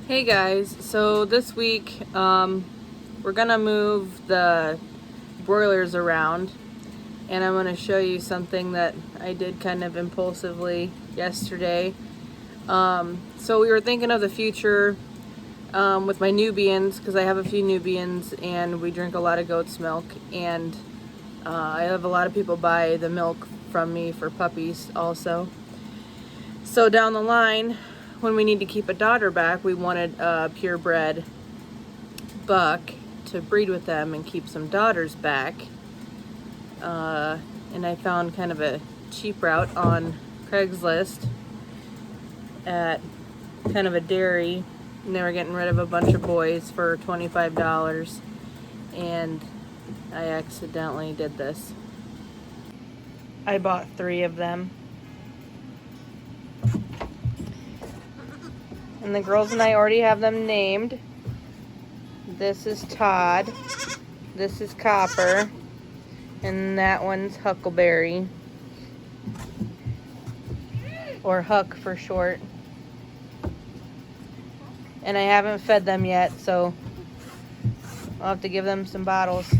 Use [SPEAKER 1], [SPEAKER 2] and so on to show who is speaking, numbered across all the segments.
[SPEAKER 1] Hey guys, so this week we're gonna move the broilers around, and I'm gonna show you something that I did kind of impulsively yesterday. So we were thinking of the future with my Nubians, because I have a few Nubians and we drink a lot of goat's milk, and I have a lot of people buy the milk from me for puppies also. So down the line, when we need to keep a daughter back, we wanted a purebred buck to breed with them and keep some daughters back. And I found kind of a cheap route on Craigslist at kind of a dairy, and they were getting rid of a bunch of boys for $25, and I accidentally did this. I bought 3 of them. And the girls and I already have them named. This is Todd, this is Copper, and that one's Huckleberry, or Huck for short. And I haven't fed them yet, so I'll have to give them some bottles.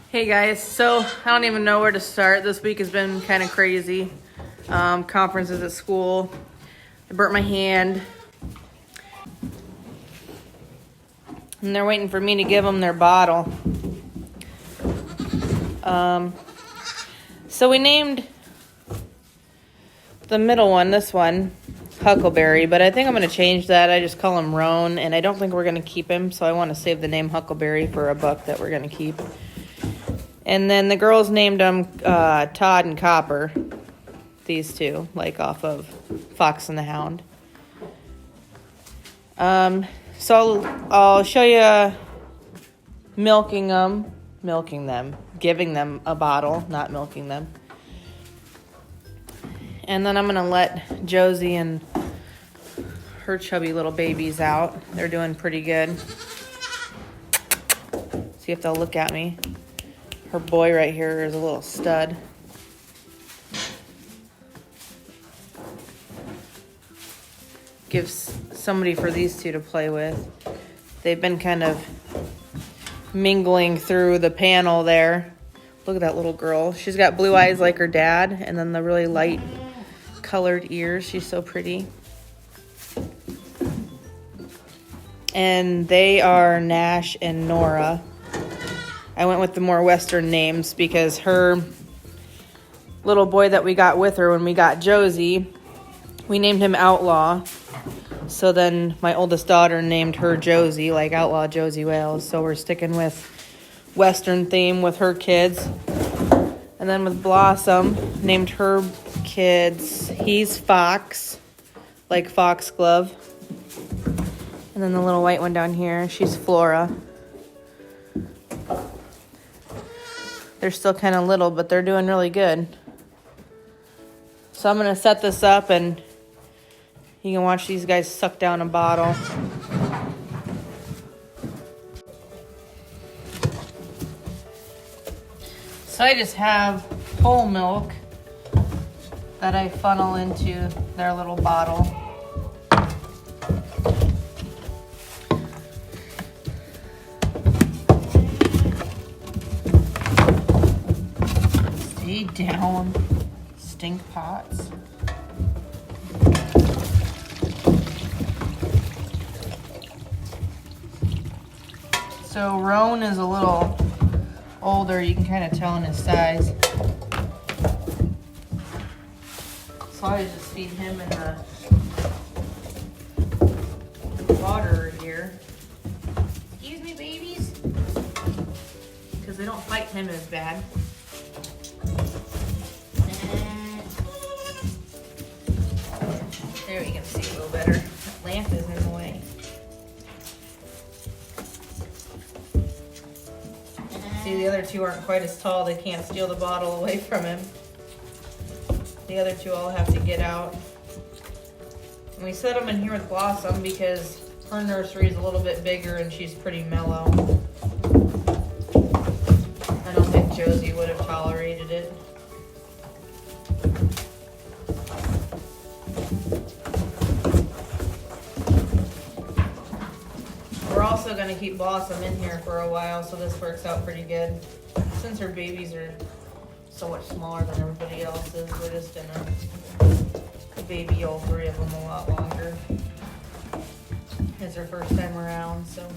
[SPEAKER 1] Hey guys, so I don't even know where to start. This week has been kind of crazy. Conferences at school. I burnt my hand. And they're waiting for me to give them their bottle. So we named the middle one, this one, Huckleberry, but I think I'm going to change that. I just call him Roan, and I don't think we're going to keep him, so I want to save the name Huckleberry for a buck that we're going to keep. And then the girls named them Todd and Copper, these two, like off of Fox and the Hound. So I'll show you milking them, giving them a bottle, not milking them. And then I'm going to let Josie and her chubby little babies out. They're doing pretty good. See if they'll look at me. Her boy right here is a little stud. Gives somebody for these two to play with. They've been kind of mingling through the panel there. Look at that little girl. She's got blue eyes like her dad, and then the really light colored ears. She's so pretty. And they are Nash and Nora. I went with the more Western names because her little boy that we got with her when we got Josie, we named him Outlaw. So then my oldest daughter named her Josie, like Outlaw Josie Wales. So we're sticking with Western theme with her kids. And then with Blossom, named her kids, he's Fox, like Foxglove. And then the little white one down here, she's Flora. They're still kind of little, but they're doing really good. So I'm going to set this up, and you can watch these guys suck down a bottle. So I just have whole milk that I funnel into their little bottle. Stay down, stink pots. So Roan is a little older, you can kind of tell in his size. So I just feed him in the water here. Excuse me, babies. Because they don't fight him as bad. There you can see a little better. That lamp is in the way. the other two aren't quite as tall. They can't steal the bottle away from him. The other two all have to get out. And we set them in here with Blossom because her nursery is a little bit bigger and she's pretty mellow. I don't think Josie would have tolerated it. We're also going to keep Blossom in here for a while, so this works out pretty good. Since her babies are so much smaller than everybody else's, we're just going to baby all three of them a lot longer. It's her first time around, so.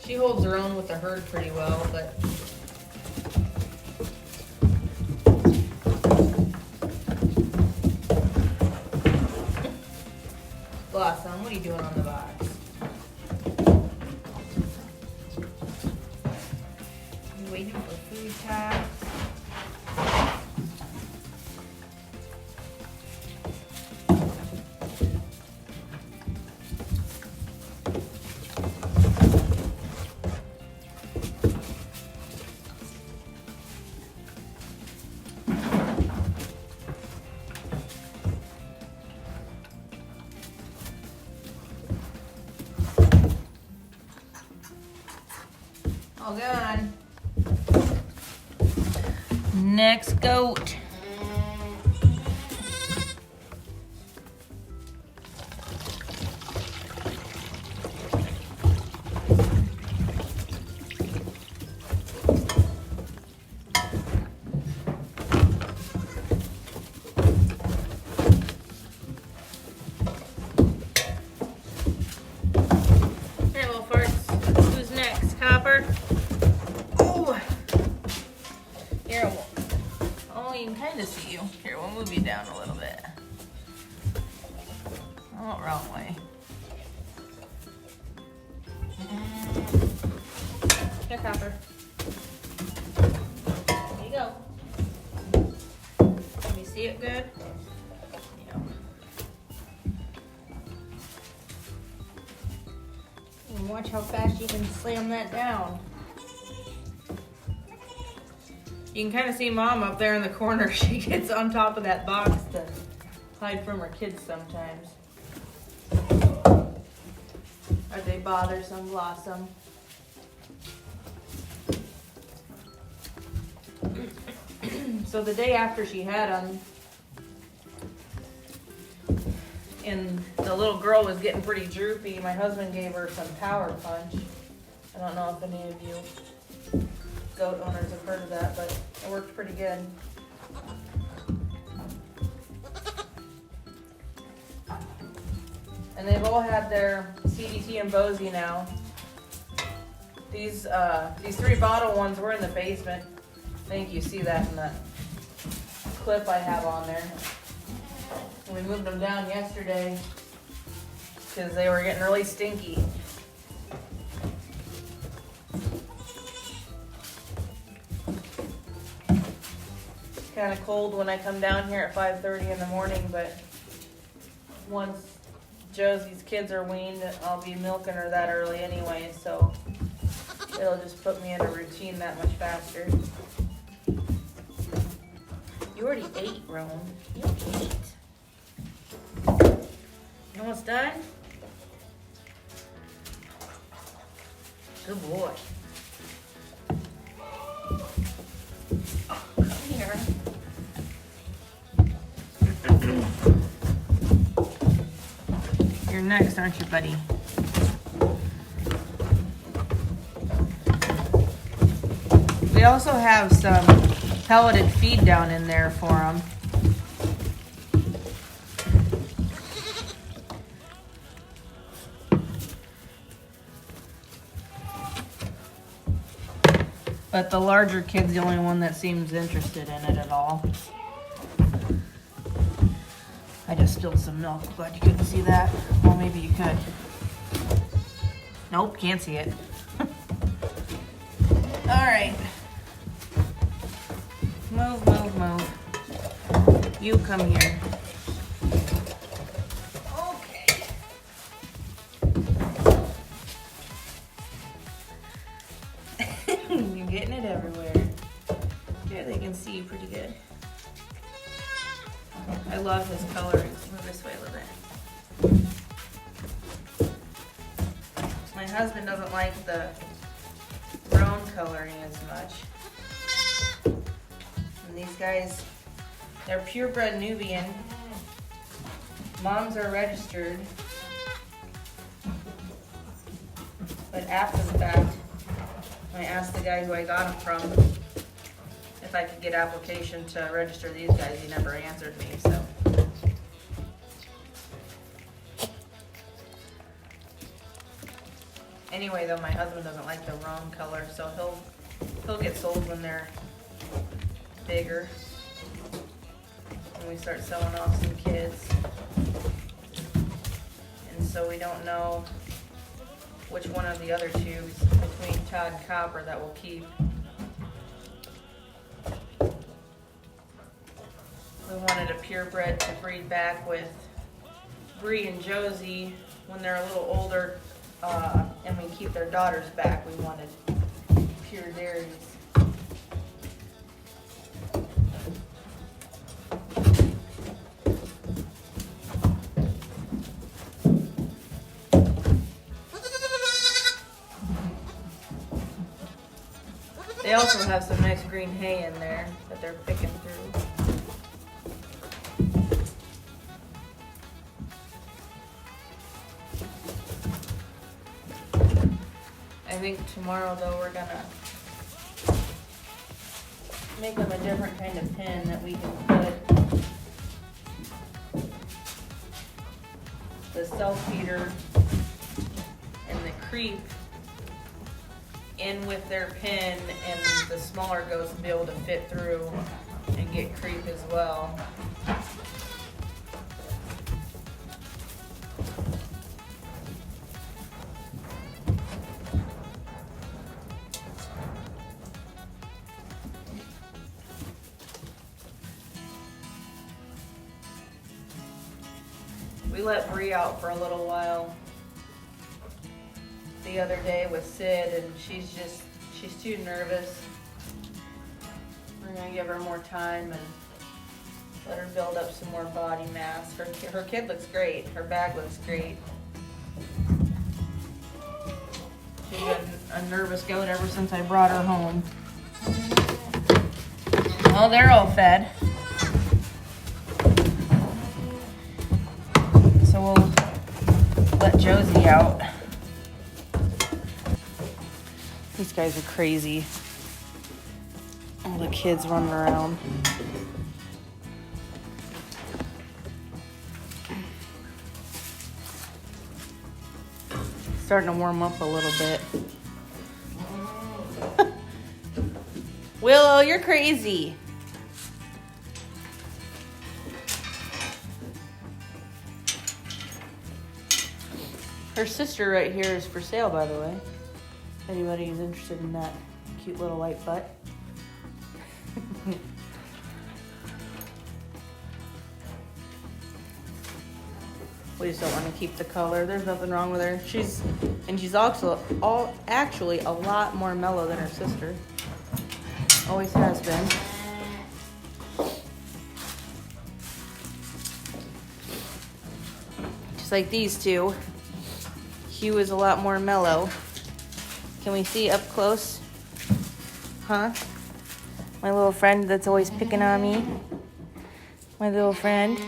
[SPEAKER 1] She holds her own with the herd pretty well, but Blossom, what are you doing on the box? You waiting for food time? All gone. Next goat. Here, little farts. Who's next? Copper? Here, oh, you can kind of see you. Here, we'll move you down a little bit. Oh, wrong way. Here, Copper. There you go. Can you see it good? Yeah. And watch how fast you can slam that down. You can kind of see Mom up there in the corner. She gets on top of that box to hide from her kids sometimes. Are they bothersome, Blossom? So the day after she had them, and the little girl was getting pretty droopy, my husband gave her some Power Punch. I don't know if any of you goat owners have heard of that, but it worked pretty good. And they've all had their CDT and Bosie now. These three bottle ones were in the basement. I think you see that in the clip I have on there. And we moved them down yesterday because they were getting really stinky. Kind of cold when I come down here at 5:30 in the morning, but once Josie's kids are weaned, I'll be milking her that early anyway, so it'll just put me in a routine that much faster. You already ate, Roan. You ate. You almost done? Good boy. Oh, come here. You're next, aren't you, buddy? We also have some pelleted feed down in there for them. But the larger kid's the only one that seems interested in it at all. I just spilled some milk. Glad you couldn't see that. Well, maybe you could. Nope, can't see it. All right. Move, move, move. You come here. Okay. see you pretty good. I love his colorings. Move this way a little bit. My husband doesn't like the brown coloring as much. And these guys, they're purebred Nubian. Moms are registered. But after the fact, I asked the guy who I got them from if I could get application to register these guys. He never answered me, so. Anyway, though, my husband doesn't like the wrong color, so he'll get sold when they're bigger. When we start selling off some kids. And so we don't know which one of the other two between Todd and Copper that we'll keep. We wanted a purebred to breed back with Bree and Josie when they're a little older, and we keep their daughters back. We wanted pure dairies. They also have some nice green hay in there that they're picking through. I think tomorrow, though, we're gonna make them a different kind of pen that we can put the self-feeder and the creep in with their pen, and the smaller goats will be able to fit through and get creep as well. We let Bree out for a little while the other day with Sid, and she's too nervous. We're gonna give her more time and let her build up some more body mass. Her kid looks great. Her bag looks great. She's been a nervous goat ever since I brought her home. Oh, they're all fed. So we'll let Josie out. These guys are crazy. All the kids running around. Starting to warm up a little bit. Willow, you're crazy. Her sister right here is for sale, by the way. If anybody is interested in that cute little white butt. We just don't want to keep the color. There's nothing wrong with her. She's also actually a lot more mellow than her sister. Always has been. Just like these two. Hugh is a lot more mellow. Can we see up close? Huh? My little friend that's always picking on me. My little friend.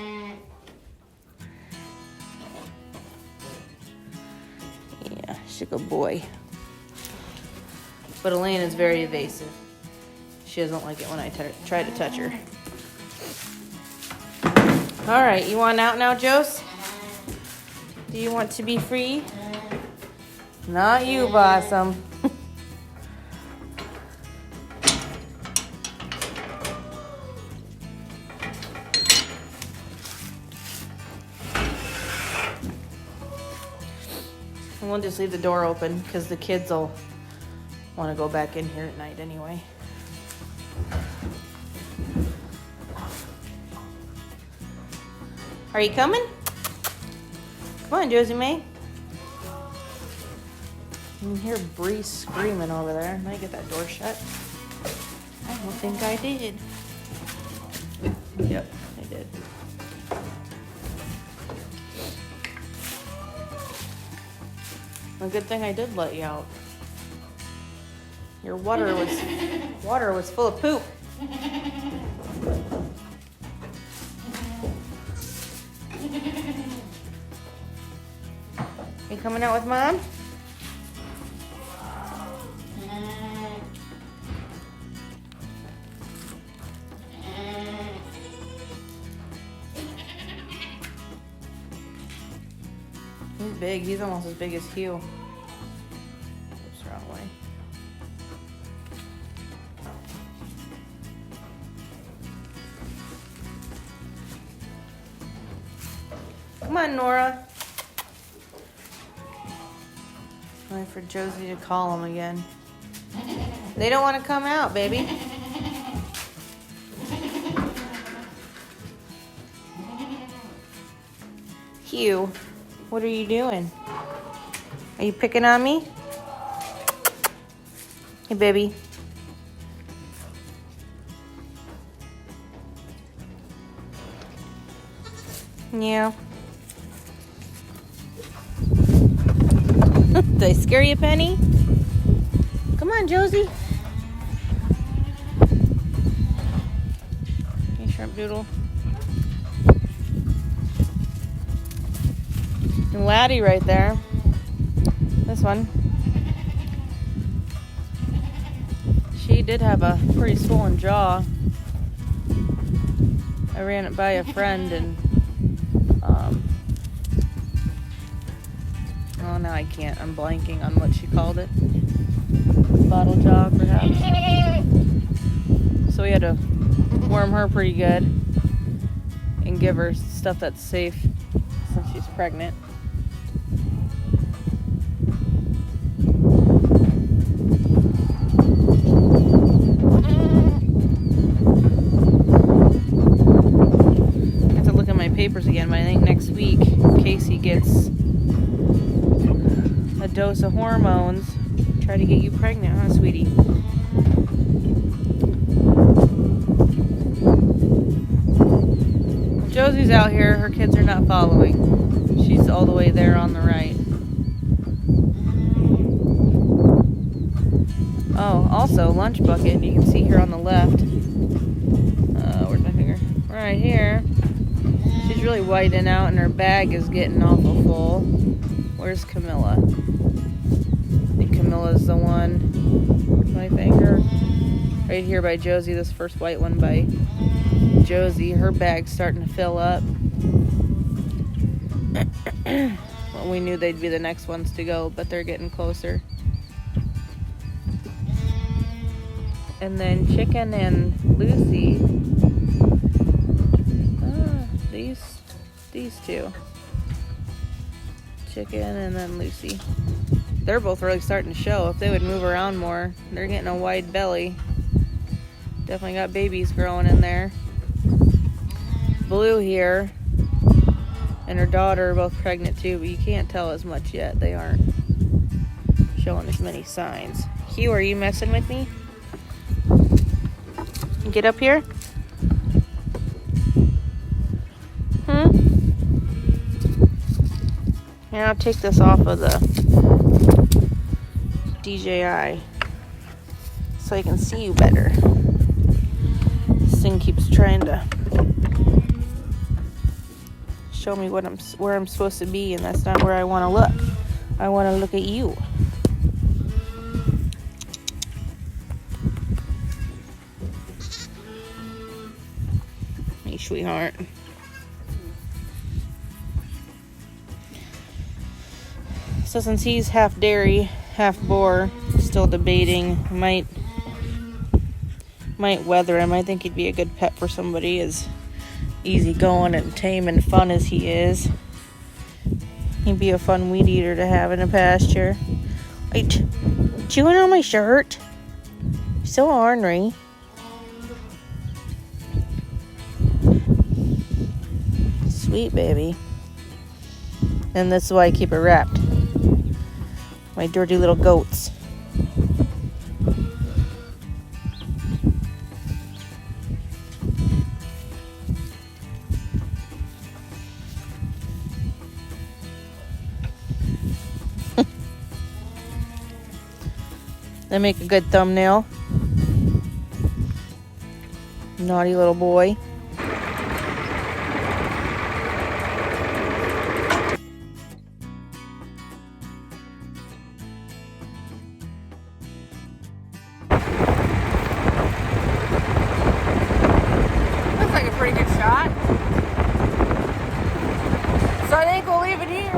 [SPEAKER 1] Yeah, she's a good boy. But Elaine is very evasive. She doesn't like it when I try to touch her. All right, you want out now, Jose? Do you want to be free? Not you, Blossom. And we'll just leave the door open because the kids will want to go back in here at night anyway. Are you coming? Come on, Josie May. You can hear Bree screaming over there. Let me get that door shut. Hi, don't think I did. Yep, I did. A good thing I did let you out. Your water was full of poop. You coming out with Mom? He's big. He's almost as big as Hugh. Oops, wrong way. Come on, Nora. Wait for Josie to call him again. They don't want to come out, baby. Hugh, what are you doing? Are you picking on me? Hey, baby. Yeah. Did I scare you, Penny? Come on, Josie. Hey, shrimp doodle. And Laddie right there. This one. She did have a pretty swollen jaw. I ran it by a friend and oh, now I can't. I'm blanking on what she called it. Bottle jaw, perhaps. So we had to worm her pretty good and give her stuff that's safe since she's pregnant. I have to look at my papers again, but I think next week Casey gets a dose of hormones. Try to get you pregnant, huh, sweetie? Josie's out here. Her kids are not following. She's all the way there on the right. Oh, also, lunch bucket. You can see here on the left. Where's my finger? Right here. She's really whitening out and her bag is getting awful full. Where's Camilla? I think Camilla's the one. Where's my finger? Right here by Josie, this first white one by Josie. Her bag's starting to fill up. Well, we knew they'd be the next ones to go, but they're getting closer. And then Chicken and Lucy. These two. Chicken and then Lucy. They're both really starting to show. If they would move around more, they're getting a wide belly. Definitely got babies growing in there. Blue here and her daughter are both pregnant too, but you can't tell as much yet. They aren't showing as many signs. Hugh, are you messing with me? Get up here. And I'll take this off of the DJI so I can see you better. This thing keeps trying to show me where I'm supposed to be, and that's not where I want to look. I want to look at you. Hey, sweetheart. So since he's half dairy, half boar, still debating, might weather him. I think he'd be a good pet for somebody as easygoing and tame and fun as he is. He'd be a fun weed eater to have in a pasture. Wait, chewing on my shirt? So ornery. Sweet baby. And that's why I keep it wrapped. My dirty little goats. They make a good thumbnail. Naughty little boy. Looks like a pretty good shot. So I think we'll leave it here.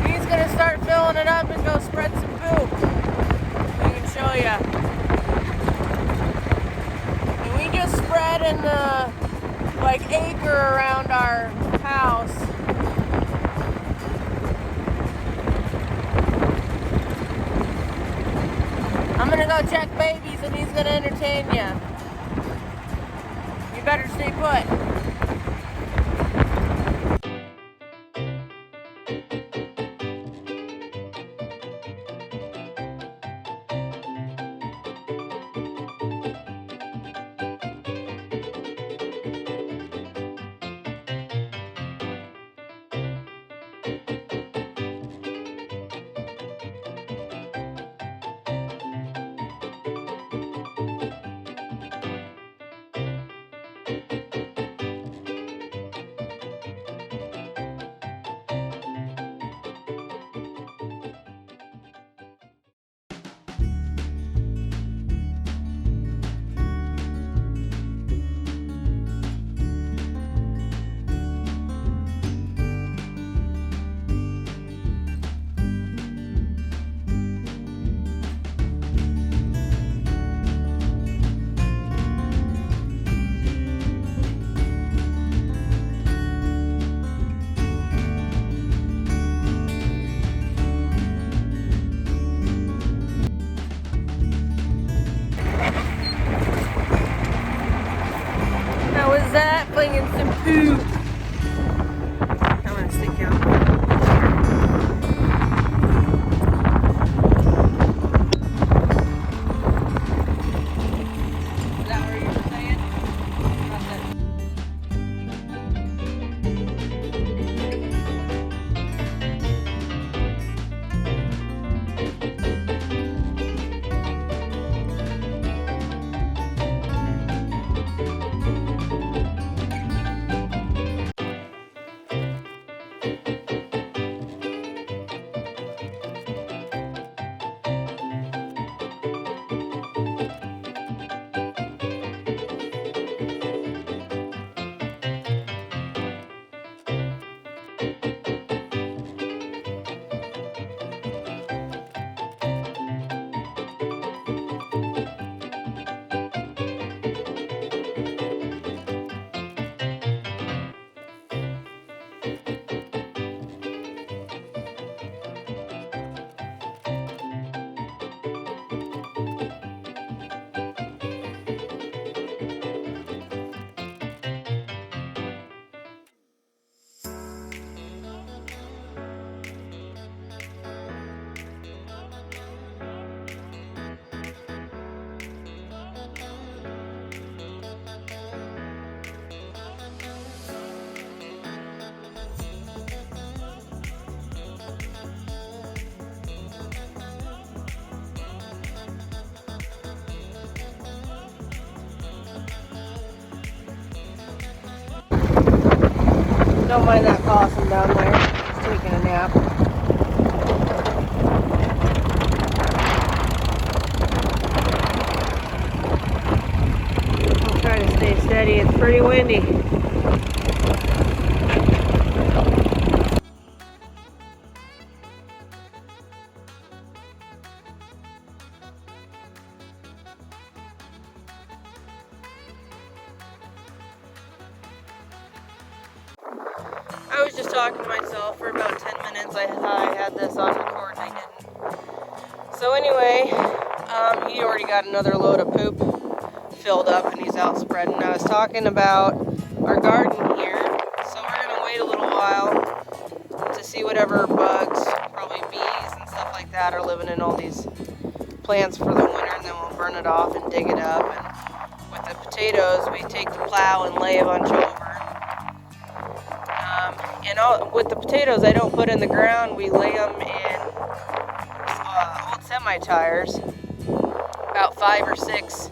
[SPEAKER 1] He's gonna start filling it up and go spread some poop. I can show you. And we just spread in the acre around our house. I'm gonna go check babies and he's gonna entertain you. You better stay put. How was that? Flinging some poop. I'm gonna stick out. Is that what you were saying? Don't mind that possum down there. He's taking a nap. I'll try to stay steady. It's pretty windy. I was just talking to myself for about 10 minutes. I thought I had this on recording. So anyway, he already got another load of poop filled up and he's out spreading. I was talking about our garden here. So we're going to wait a little while to see whatever bugs, probably bees and stuff like that, are living in all these plants for the winter, and then we'll burn it off and dig it up. And with the potatoes, we take the plow and lay a bunch over. With the potatoes, I don't put in the ground. We lay them in old semi-tires, about 5 or 6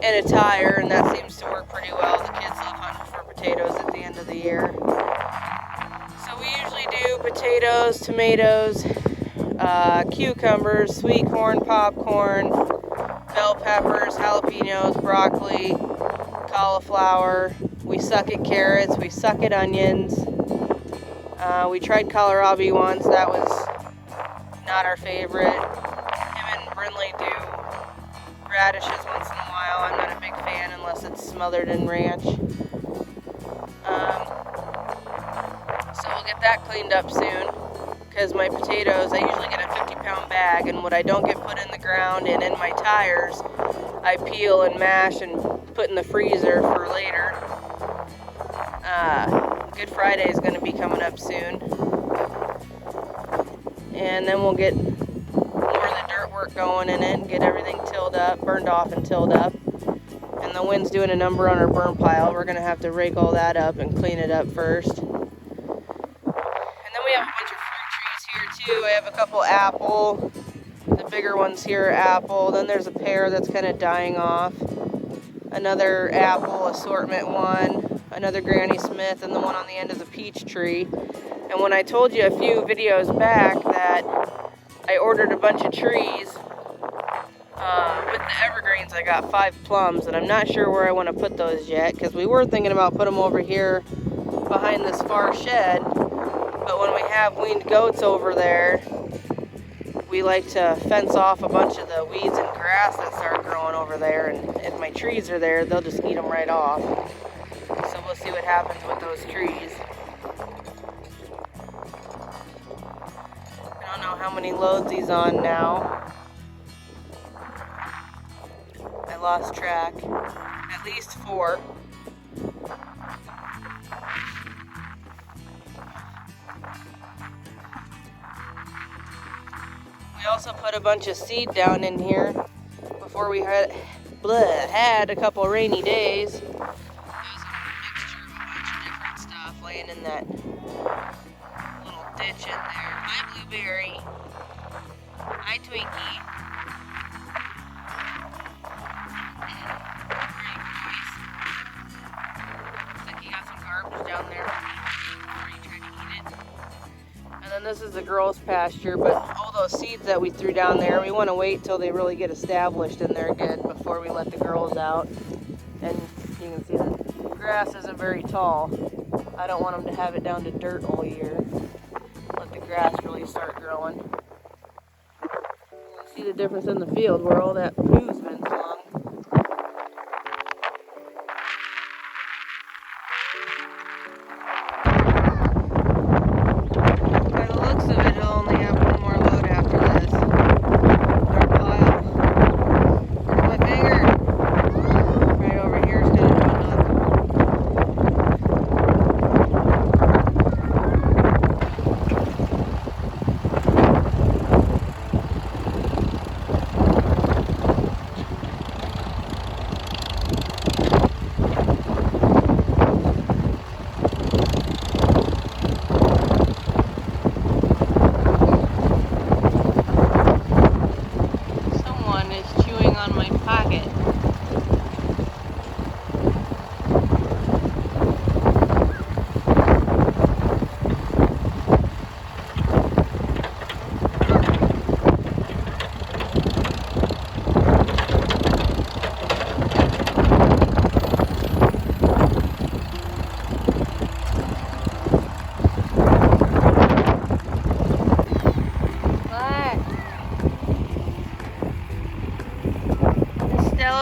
[SPEAKER 1] in a tire, and that seems to work pretty well. The kids love hunting for potatoes at the end of the year. So we usually do potatoes, tomatoes, cucumbers, sweet corn, popcorn, bell peppers, jalapenos, broccoli, cauliflower. We suck at carrots, we suck at onions. We tried kohlrabi once, that was not our favorite. Him and Brinley do radishes once in a while. I'm not a big fan unless it's smothered in ranch. So we'll get that cleaned up soon, because my potatoes, I usually get a 50-pound bag, and what I don't get put in the ground and in my tires, I peel and mash and put in the freezer for later. Good Friday is going to be coming up soon. And then we'll get more of the dirt work going in it and get everything tilled up, burned off and tilled up. And the wind's doing a number on our burn pile. We're going to have to rake all that up and clean it up first. And then we have a bunch of fruit trees here too. I have a couple apple. The bigger ones here are apple. Then there's a pear that's kind of dying off. Another apple assortment one. Another Granny Smith, and the one on the end is a peach tree. And when I told you a few videos back that I ordered a bunch of trees with the evergreens, I got 5 plums, and I'm not sure where I want to put those yet, because we were thinking about putting them over here behind this far shed, but when we have weaned goats over there, we like to fence off a bunch of the weeds and grass that start growing over there, and if my trees are there, they'll just eat them right off. So we'll see what happens with those trees. I don't know how many loads he's on now. I lost track. At least 4. We also put a bunch of seed down in here before we had a couple rainy days. Laying in that little ditch in there. Hi, Blueberry. Hi, Twinkie. Looks like you got some garbage down there. Are you trying to eat it? And then this is the girls' pasture, but all those seeds that we threw down there, we want to wait till they really get established in there good before we let the girls out. And you can see the grass isn't very tall. I don't want them to have it down to dirt all year. Let the grass really start growing. See the difference in the field where all that poo's been slung. By the looks of it, he'll only have one more load after this. Dirt pile. Where's my finger? Right over here is going to do another.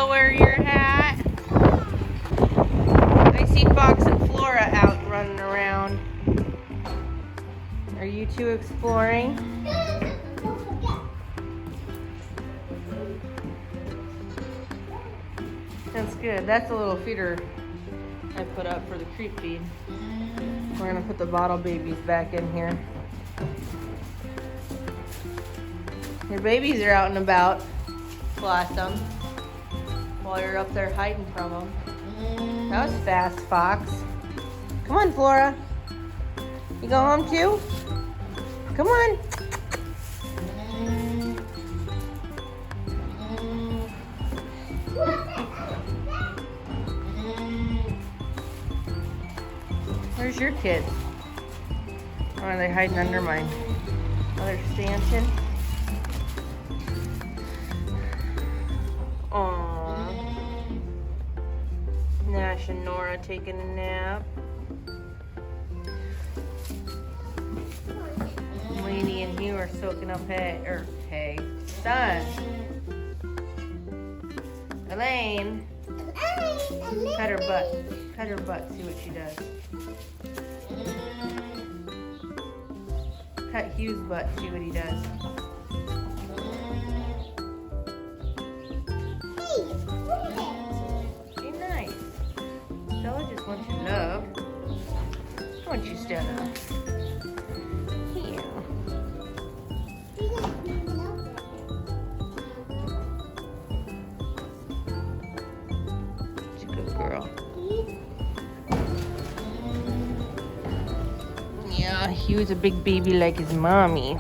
[SPEAKER 1] Wear your hat. I see Fox and Flora out running around. Are you two exploring? That's good. That's a little feeder I put up for the creep feed. We're gonna put the bottle babies back in here. Your babies are out and about, Blossom. While you're up there hiding from them. That was fast, Fox. Come on, Flora. You go home too? Come on. Where's your kid? Oh, are they hiding under my other stanchion? Aww. Nash and Nora taking a nap. Lainey and Hugh are soaking up sun. Elaine. Pet her butt. Pet her butt, see what she does. Pet Hugh's butt, see what he does. Be nice. Stella just wants your love. I want you, Stella. Here. She's a good girl. Yeah, he was a big baby like his mommy.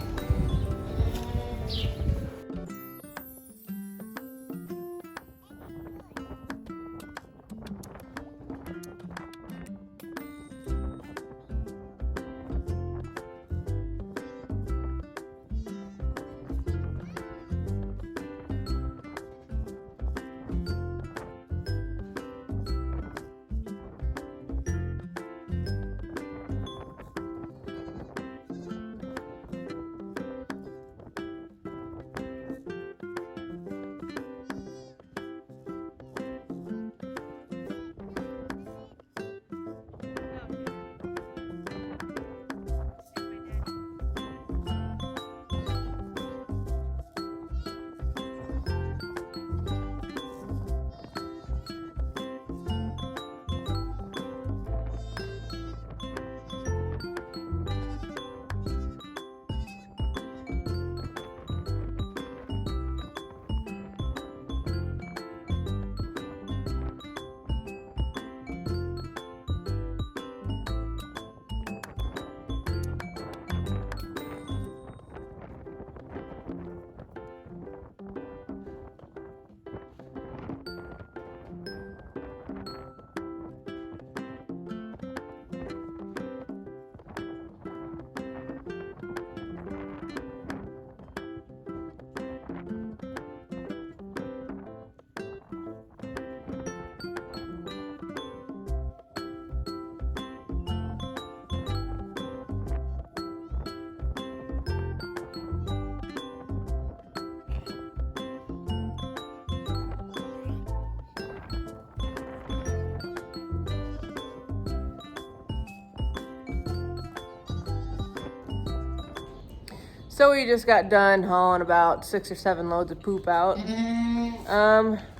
[SPEAKER 1] So we just got done hauling about 6 or 7 loads of poop out.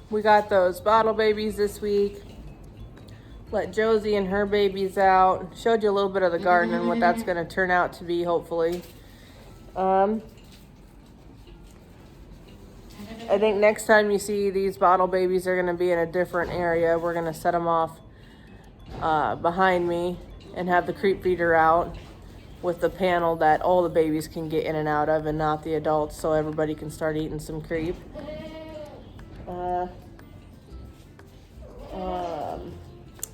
[SPEAKER 1] We got those bottle babies this week. Let Josie and her babies out. Showed you a little bit of the garden and what that's going to turn out to be, hopefully. I think next time you see these bottle babies, they're going to be in a different area. We're going to set them off behind me and have the creep feeder out with the panel that all the babies can get in and out of and not the adults, so everybody can start eating some creep.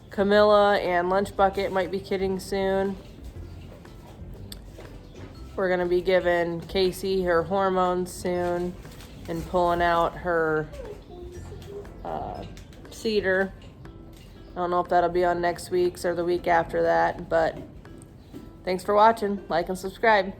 [SPEAKER 1] Camilla and Lunch Bucket might be kidding soon. We're gonna be giving Casey her hormones soon and pulling out her cedar. I don't know if that'll be on next week's or the week after that, but thanks for watching. Like and subscribe.